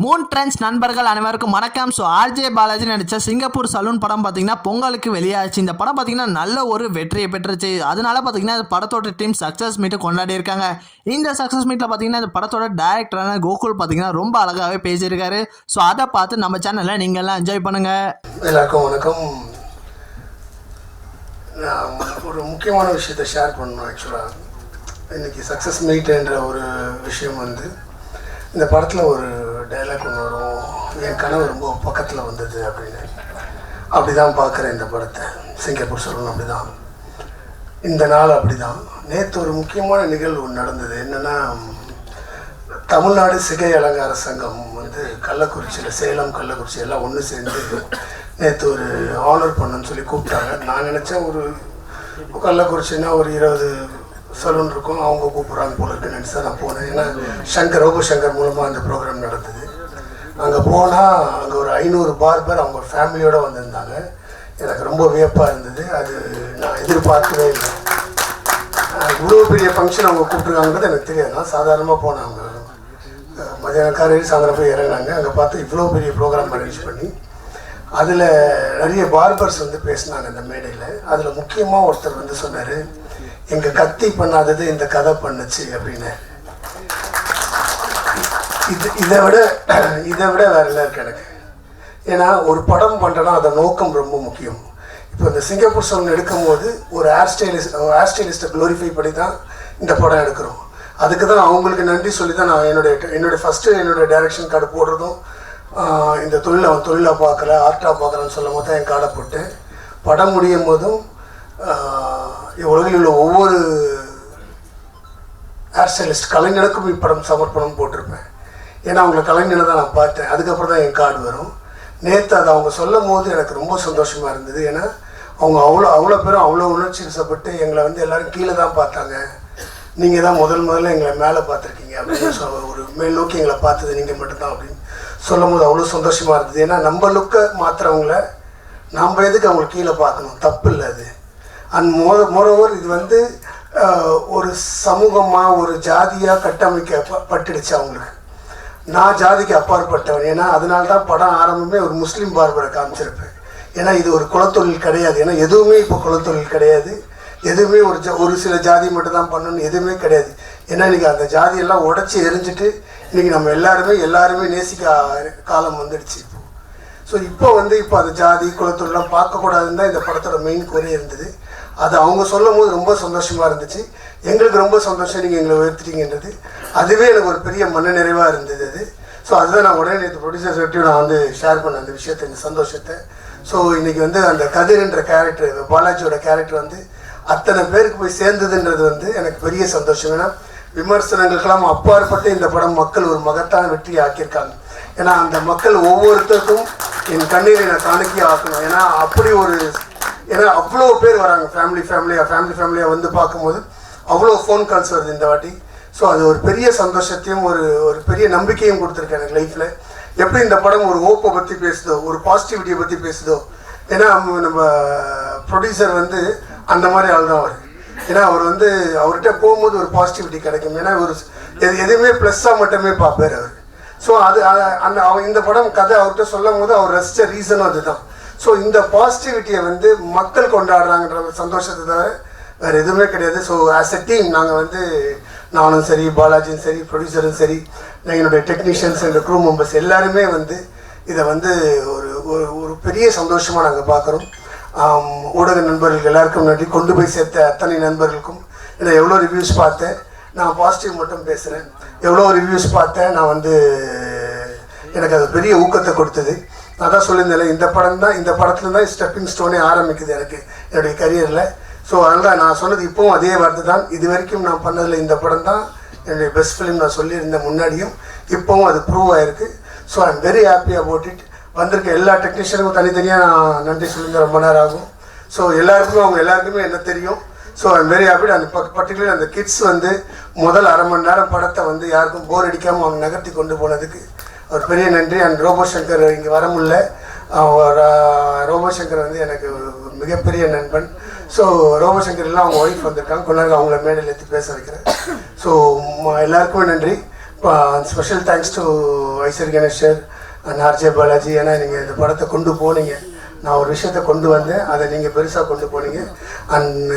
Moon trends நண்பர்கள் அனைவருக்கும் வணக்கம். ஸோ ஆர்ஜே பாலாஜி நடித்த சிங்கப்பூர் சலூன் படம் பார்த்தீங்கன்னா பொங்கலுக்கு வெளியாச்சு. இந்த படம் பார்த்தீங்கன்னா நல்ல ஒரு வெற்றியை பெற்றுச்சு. அதனால பார்த்தீங்கன்னா இந்த படத்தோட டீம் சக்ஸஸ் மீட்டு கொண்டாடி இருக்காங்க. இந்த சக்ஸஸ் மீட்டில் பார்த்தீங்கன்னா இந்த படத்தோட டைரக்டரான கோகுல் பார்த்தீங்கன்னா ரொம்ப அழகாகவே பேசியிருக்காரு. ஸோ அதை பார்த்து நம்ம சேனலில் நீங்கள் எல்லாம் என்ஜாய் பண்ணுங்க. எல்லாருக்கும் வணக்கம். நான் ஒரு முக்கியமான விஷயத்தை ஷேர் பண்ணணும். ஆக்சுவலாக இன்றைக்கி சக்ஸஸ் மீட்ன்ற ஒரு விஷயம் வந்து இந்த படத்தில் ஒரு டைலாக் ஒன்று வரும், என் கனவு ரொம்ப பக்கத்தில் வந்தது அப்படின்னு. அப்படி தான் பார்க்குறேன் இந்த படத்தை. சிங்கப்பூர் சொல்லணும் அப்படி தான், இந்த நாள் அப்படி தான். நேற்று ஒரு முக்கியமான நிகழ்வு நடந்தது. என்னென்னா, தமிழ்நாடு சிகை அலங்கார சங்கம் வந்து கள்ளக்குறிச்சியில், சேலம் கள்ளக்குறிச்சி எல்லாம் ஒன்று சேர்ந்து நேற்று ஒரு ஆனர் பண்ணுன்னு சொல்லி கூப்பிட்டாங்க. நான் நினச்சேன் ஒரு கள்ளக்குறிச்சின்னா ஒரு 20 சலூன் இருக்கும், அவங்க கூப்பிட்றாங்க போல இருக்குன்னு நினச்சி தான் நான் போனேன். ஏன்னா ரோபோ சங்கர் மூலமாக அந்த ப்ரோக்ராம் நடந்தது. அங்கே போனால் அங்கே ஒரு 500 பார்பர் அவங்க ஃபேமிலியோடு வந்திருந்தாங்க. எனக்கு ரொம்ப வியப்பாக இருந்தது. அது நான் எதிர்பார்க்கவே இல்லை. இவ்வளோ பெரிய ஃபங்க்ஷன் அவங்க கூப்பிட்ருக்காங்கிறது எனக்கு தெரியாது. நான் சாதாரணமாக போனேன். அவங்க மதியானம் காலையில் சாயந்தரம் போய் இறங்கினாங்க. அங்கே பார்த்து இவ்வளோ பெரிய ப்ரோக்ராம் அரேஞ்ச் பண்ணி அதில் நிறைய பார்பர்ஸ் வந்து பேசினாங்க இந்த மேடையில். அதில் முக்கியமாக ஒருத்தர் வந்து சொன்னார், எங்கள் கத்தி பண்ணாதது இந்த கதை பண்ணுச்சு அப்படின்னு. இதை விட வேற இல்லை இருக்கு எனக்கு. ஏன்னா ஒரு படம் பண்ணுறேன்னா அதை நோக்கம் ரொம்ப முக்கியம். இப்போ இந்த சிங்கப்பூர் சலூன் எடுக்கும் போது ஒரு ஹேர் ஸ்டைலிஸ்ட்டை க்ளோரிஃபை பண்ணி தான் இந்த படம் எடுக்கிறோம். அதுக்கு தான் அவங்களுக்கு நன்றி சொல்லி தான் நான் என்னுடைய ஃபஸ்ட்டு என்னுடைய டைரக்ஷன் கார்டு போடுறதும், இந்த அவன் தொழிலாக பார்க்கல ஆர்ட்டாக பார்க்குறான்னு சொல்லும் போது தான் என் கார்டை போட்டு படம் முடியும் போதும் உலகில் உள்ள ஒவ்வொரு ஹேர் ஸ்டைலிஸ்ட் கலைஞனுக்கும் இப்படம் சமர்ப்பணம் போட்டிருப்பேன். ஏன்னா அவங்களை கலைஞனை தான் நான் பார்த்தேன். அதுக்கப்புறம் தான் என் கார்டு வரும். நேற்று அதை அவங்க சொல்லும் போது எனக்கு ரொம்ப சந்தோஷமாக இருந்தது. ஏன்னா அவங்க அவ்வளோ பேரும் அவ்வளோ உணர்ச்சி வசப்பட்டு எங்களை வந்து எல்லோரும் கீழே தான் பார்த்தாங்க, நீங்கள் தான் முதல்ல எங்களை மேலே பார்த்துருக்கீங்க அப்படின்னு ஒரு மேல் நோக்கி எங்களை பார்த்தது நீங்கள் மட்டும்தான் அப்படின்னு சொல்லும் போது அவ்வளோ சந்தோஷமாக இருந்தது. ஏன்னா நம்ம லுக்கை மாற்றுறவங்கள நம்ம எதுக்கு அவங்களை கீழே பார்க்கணும், தப்பு இல்லை அது. அண்ட் மோரோவர் இது வந்து ஒரு சமூகமாக ஒரு ஜாதியாக கட்டமைக்கப்பட்டுடுச்சு அவங்களுக்கு. நான் ஜாதிக்கு அப்பாற்பட்டவன். ஏன்னா அதனால தான் படம் ஆரம்பமே ஒரு முஸ்லீம் பார்பரை காமிச்சிருப்பேன். ஏன்னா இது ஒரு குலத்தொழில் கிடையாது. ஏன்னா எதுவுமே இப்போ குலத்தொழில் கிடையாது. எதுவுமே ஒரு சில ஜாதி மட்டும் தான் பண்ணணும்னு எதுவுமே கிடையாது. ஏன்னா இன்றைக்கி அந்த ஜாதியெல்லாம் உடச்சி எரிஞ்சிட்டு இன்றைக்கி நம்ம எல்லாருமே நேசிக்க காலம் வந்துடுச்சு இப்போ. ஸோ இப்போ அந்த ஜாதி குலத்தொழிலாம் பார்க்கக்கூடாதுன்னு தான் இந்த படத்தோட மெயின் கோரே இருந்தது. அது அவங்க சொல்லும் போது ரொம்ப சந்தோஷமாக இருந்துச்சு. எங்களுக்கு ரொம்ப சந்தோஷம் நீங்கள் எங்களை உயர்த்திட்டீங்கன்றது. அதுவே எனக்கு ஒரு பெரிய மன நிறைவாக இருந்தது அது. ஸோ அதுதான் நான் உடனே நேற்று ப்ரொடியூசர்ஸ் கிட்டையும் நான் ஷேர் பண்ணேன் அந்த விஷயத்தை, இந்த சந்தோஷத்தை. ஸோ இன்றைக்கி அந்த கதிர்ன்ற கேரக்டர், பாலாஜியோட கேரக்டர் அத்தனை பேருக்கு போய் சேர்ந்ததுன்றது எனக்கு பெரிய சந்தோஷம். ஏன்னா விமர்சனங்களுக்கெல்லாம் அப்பாற்பட்டு இந்த படம் மக்கள் ஒரு மகத்தான வெற்றியை ஆக்கியிருக்காங்க. ஏன்னா அந்த மக்கள் ஒவ்வொருத்தருக்கும் என் கண்ணீரை நான் காணிக்கை ஆக்கணும். ஏன்னா அவ்வளோ பேர் வராங்க, ஃபேமிலியாக வந்து பார்க்கும்போது அவ்வளோ ஃபோன் கால்ஸ் வருது இந்த வாட்டி. ஸோ அது ஒரு பெரிய சந்தோஷத்தையும் ஒரு பெரிய நம்பிக்கையும் கொடுத்துருக்கேன் எனக்கு லைஃப்பில். எப்படி இந்த படம் ஒரு ஹோப்பை பற்றி பேசுதோ, ஒரு பாசிட்டிவிட்டியை பற்றி பேசுதோ. ஏன்னா நம்ம ப்ரொடியூசர் அந்த மாதிரி ஆள் தான் அவர். ஏன்னா அவர் அவர்கிட்ட போகும்போது ஒரு பாசிட்டிவிட்டி கிடைக்கும். ஏன்னா எதுவுமே ப்ளஸ்ஸாக மட்டுமே பார்ப்பார் அவர். ஸோ இந்த படம் கதை அவர்கிட்ட சொல்லும் போது அவர் ரசித்த ரீசனும் அதுதான். ஸோ இந்த பாசிட்டிவிட்டியை மக்கள் கொண்டாடுறாங்கன்ற சந்தோஷத்தை தவிர வேறு எதுவுமே கிடையாது. ஸோ ஆஸ் எ டீம் நாங்கள் நானும் சரி, பாலாஜியும் சரி, ப்ரொடியூசரும் சரி, என்னுடைய டெக்னீஷியன்ஸ், எங்கள் க்ரூ மெம்பர்ஸ் எல்லாருமே இதை ஒரு பெரிய சந்தோஷமாக நாங்கள் பார்க்குறோம். ஊடக நண்பர்களுக்கு எல்லாருக்கும் நன்றி. கொண்டு போய் சேர்த்த அத்தனை நண்பர்களுக்கும். ஏன்னா எவ்வளோ ரிவ்யூஸ் பார்த்தேன், நான் பாசிட்டிவ் மட்டும் பேசுகிறேன். எவ்வளோ ரிவ்யூஸ் பார்த்தேன் நான் எனக்கு அது பெரிய ஊக்கத்தை கொடுத்தது. நான் தான் சொல்லியிருந்தேன், இந்த படத்துல தான் ஸ்டெப்பிங் ஸ்டோனே ஆரம்பிக்குது எனக்கு என்னுடைய கரியரில். ஸோ அதனால தான் நான் சொன்னது இப்போவும் அதே வார்த்தை தான். இது வரைக்கும் நான் பண்ணதில் இந்த படம் தான் என்னுடைய பெஸ்ட் ஃபிலிம் நான் சொல்லியிருந்தேன் முன்னாடியும். இப்போவும் அது ப்ரூவ் ஆகிருக்கு. So I am very happy about it. வந்திருக்க எல்லா டெக்னீஷியனுக்கும் தனித்தனியாக நான் நன்றி சொல்லியிருந்தேன். ரொம்ப நேரம் ஆகும். ஸோ அவங்க எல்லாருக்குமே என்ன தெரியும். So I am very happy. அந்த பர்டிகுலர் அந்த கிட்ஸ் முதல் அரை மணி நேரம் படத்தை யாருக்கும் போர் அடிக்காமல் அவங்க நகர்த்தி கொண்டு போனதுக்கு ஒரு பெரிய நன்றி. அண்ட் ரோபோ சங்கர் இங்கே வர முடியல. ரோபோ சங்கர் எனக்கு மிகப்பெரிய நண்பன். ஸோ ரோபோ சங்கர் எல்லாம் அவங்க ஒய்ஃப் வந்திருக்காங்க. கொண்டாங்க அவங்கள மேடையில் எடுத்து பேச வைக்கிறேன். ஸோ எல்லாருக்குமே நன்றி. Special thanks to Ishari Ganesh sir and RJ Balaji. ஏன்னா நீங்கள் இந்த படத்தை கொண்டு போனீங்க, நான் ஒரு விஷயத்தை கொண்டு வந்தேன், அதை நீங்கள் பெருசாக கொண்டு போனீங்க. And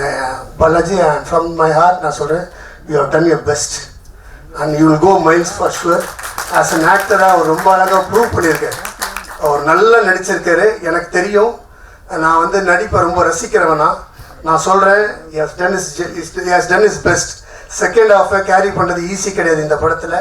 Balaji, and from my heart நான் சொல்கிறேன், you have done your best and you will go miles for sure. As an ஆக்டராக அவர் ரொம்ப அழகாக ப்ரூவ் பண்ணியிருக்காரு. அவர் நல்லா நடிச்சிருக்காரு. எனக்கு தெரியும், நான் வந்து நடிப்பை ரொம்ப ரசிக்கிறவனா. நான் சொல்கிறேன், has done his best. Second ஹாஃபை கேரி பண்ணுறது ஈஸி கிடையாது இந்த படத்தில்.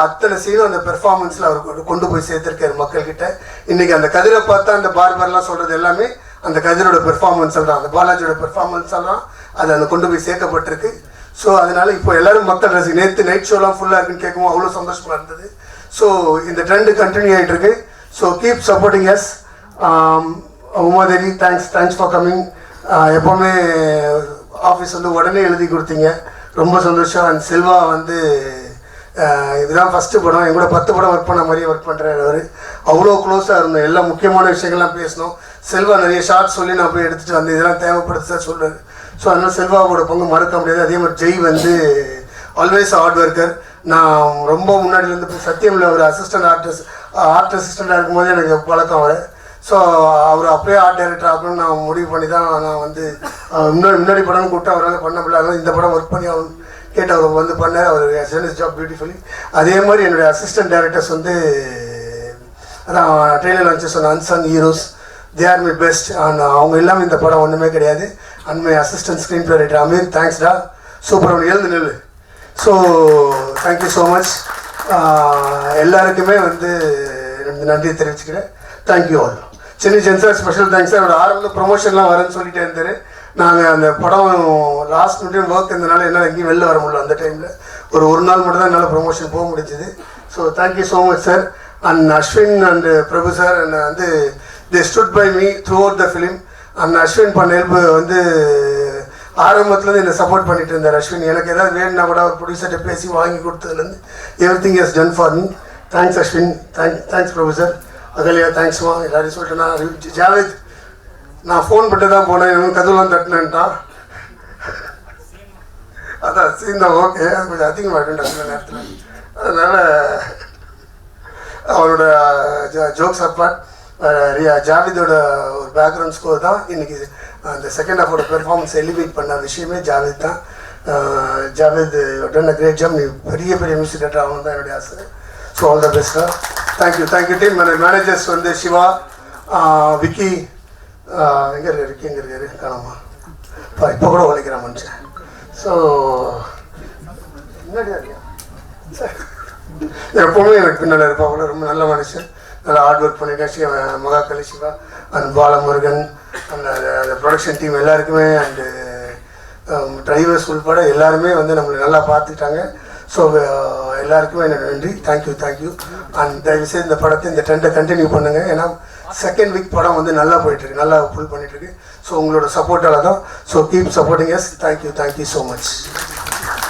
அத்தனை சீனும் அந்த பெர்ஃபார்மன்ஸில் அவர் கொண்டு போய் சேர்த்துருக்காரு மக்கள்கிட்ட. இன்றைக்கி அந்த கதிரை பார்த்தா அந்த பார்பர்லாம் சொல்கிறது எல்லாமே அந்த கதிரோட பெர்ஃபார்மன்ஸில் தான், அந்த பாலாஜியோட பெர்ஃபார்மன்ஸால் தான் அது அந்த கொண்டு போய் சேர்க்கப்பட்டிருக்கு. ஸோ அதனால் இப்போ எல்லோரும் மக்கள் நேற்று நைட் ஷோலாம் ஃபுல்லாக இருக்குன்னு கேட்கும் அவ்வளோ சந்தோஷமாக இருந்தது. ஸோ இந்த ட்ரெண்டு கண்டினியூ ஆகிட்டு இருக்கு. So keep supporting us. Umadevi, thanks for coming. எப்போவுமே ஆஃபீஸ் வந்து உடனே எழுதி கொடுத்தீங்க, ரொம்ப சந்தோஷம். அண்ட் செல்வா வந்து இதுதான் ஃபஸ்ட்டு படம், என் கூட 10 படம் ஒர்க் பண்ண மாதிரியே ஒர்க் பண்ணுறாரு அவர். அவ்வளோ க்ளோஸாக இருந்தோம், எல்லா முக்கியமான விஷயங்கள்லாம் பேசணும். செல்வா நிறைய ஷார்ட் சொல்லி நான் போய் எடுத்துகிட்டு வந்து இதெல்லாம் தேவைப்படுது சார் சொல்கிறாரு. ஸோ அதனால் செல்வாவோட பங்கு மறக்க முடியாது. அதே மாதிரி ஜெய் வந்து ஆல்வேஸ் ஹார்ட் ஒர்க்கர். நான் ரொம்ப முன்னாடிலேருந்து போய் சத்தியமில் ஒரு ஆர்ட் அசிஸ்டண்ட்டாக இருக்கும்போது எனக்கு பழக்கம் அவர். ஸோ அவர் அப்போயே ஆர்ட் டைரக்டர் ஆகணும்னு நான் முடிவு பண்ணி தான் நான் வந்து முன்னாடி படம் கூப்பிட்டு அவரால் பண்ண முடியல. அதனால் இந்த படம் ஒர்க் பண்ணி அவர் கேட்டு அவர் வந்து பண்ணார். அவர் ஹஸ் ஜாப் பியூட்டிஃபுல்லி. அதே மாதிரி என்னுடைய அசிஸ்டன்ட் டைரக்டர்ஸ் வந்து அதான் ட்ரெயிலர் வச்சு சொன்ன unsung heroes, they are my best. And அவங்க இல்லாமல் இந்த படம் ஒன்றுமே கிடையாது. And my assistant screenplay writer Ameer, தேங்க்ஸ்டா, சூப்பர், அவன் எழுந்து நெல். So thank you so much. எல்லாருக்குமே வந்து நன்றி தெரிவிச்சுக்கிறேன். Thank you all. சின்ன ஜென்சார் ஸ்பெஷல் தேங்க்ஸ். அவரோட ஆரம்பத்தில் ப்ரொமோஷன்லாம் வரேன்னு சொல்லிட்டே இருந்தார். நாங்கள் அந்த படம் லாஸ்ட் மினிட் ஒர்க் இருந்தனால என்னால் எங்கேயும் வெளில வர முடியல. அந்த டைமில் ஒரு நாள் மட்டும் தான் என்னால் ப்ரொமோஷன் போக முடிஞ்சது. So thank you so much sir. And Ashwin and Prabhu sir வந்து they stood by me throughout the film. And Ashwin பண்ண ஹெல்ப் வந்து ஆரம்பத்துலேருந்து என்னை சப்போர்ட் பண்ணிட்டு இருந்தார் அஸ்வின். எனக்கு ஏதாவது வேணும்னா கூட அவர் ப்ரொடியூசர்கிட்ட பேசி வாங்கி கொடுத்ததுலேருந்து everything has done for me. Thanks Ashwin. Thanks Prabhu sir. Agalya தேங்க்ஸ்மா. எல்லாரையும் சொல்லிட்டு நான் ஜாவேத் நான் ஃபோன் பண்ணிட்டு தான் போனேன், இவன் கதவுலாம் தட்டினேன்ட்டான். அதான் சீன் தான் ஓகே, அது கொஞ்சம் அதிகமாகிட்டு அந்த நேரத்தில். அதனால் அவரோட ஜோக்ஸ் அப்பார்ட் ஜாவேதோட ஒரு பேக்ரவுண்ட் ஸ்கோர் தான் இன்றைக்கி அந்த செகண்ட் ஹாஃபோட பெர்ஃபார்மன்ஸ் எலிவேட் பண்ண விஷயமே ஜாவேத் தான். Javed done a great job. நீ பெரிய மியூசிக் டேரக்டர் ஆகணும் தான் என்னுடைய ஆசை. ஸோ ஆல் த பெஸ்ட்டாக. Thank you team. மேனேஜர்ஸ் வந்து சிவா, விக்கி, எங்கே இருக்காரு காணாமா, இப்போ கூட உழைக்கிறான் மனுஷன். ஸோ முன்னாடியா இருக்கியா எப்போவுமே எனக்கு பின்னால் இருப்பா. அவ்வளோ ரொம்ப நல்ல மனுஷன், நல்லா ஹார்ட் ஒர்க் பண்ணிட்டேன். மகாகலி சிவா அண்ட் பாலமுருகன் அந்த ப்ரொடக்ஷன் டீம் எல்லாருக்குமே அண்டு டிரைவர்ஸ் உள்பட எல்லாருமே வந்து நம்மளை நல்லா பார்த்துக்கிட்டாங்க. ஸோ எல்லாருக்குமே என்னோட நன்றி. தேங்க்யூ. அண்ட் தயவுசெய்து இந்த படத்தை இந்த ட்ரெண்டை கண்டினியூ பண்ணுங்கள். ஏன்னா செகண்ட் வீக் படம் வந்து நல்லா போயிட்டுருக்கு, நல்லா புல் பண்ணிகிட்ருக்கு. ஸோ உங்களோட சப்போர்ட்டால் தான். So keep supporting us. Thank you so much.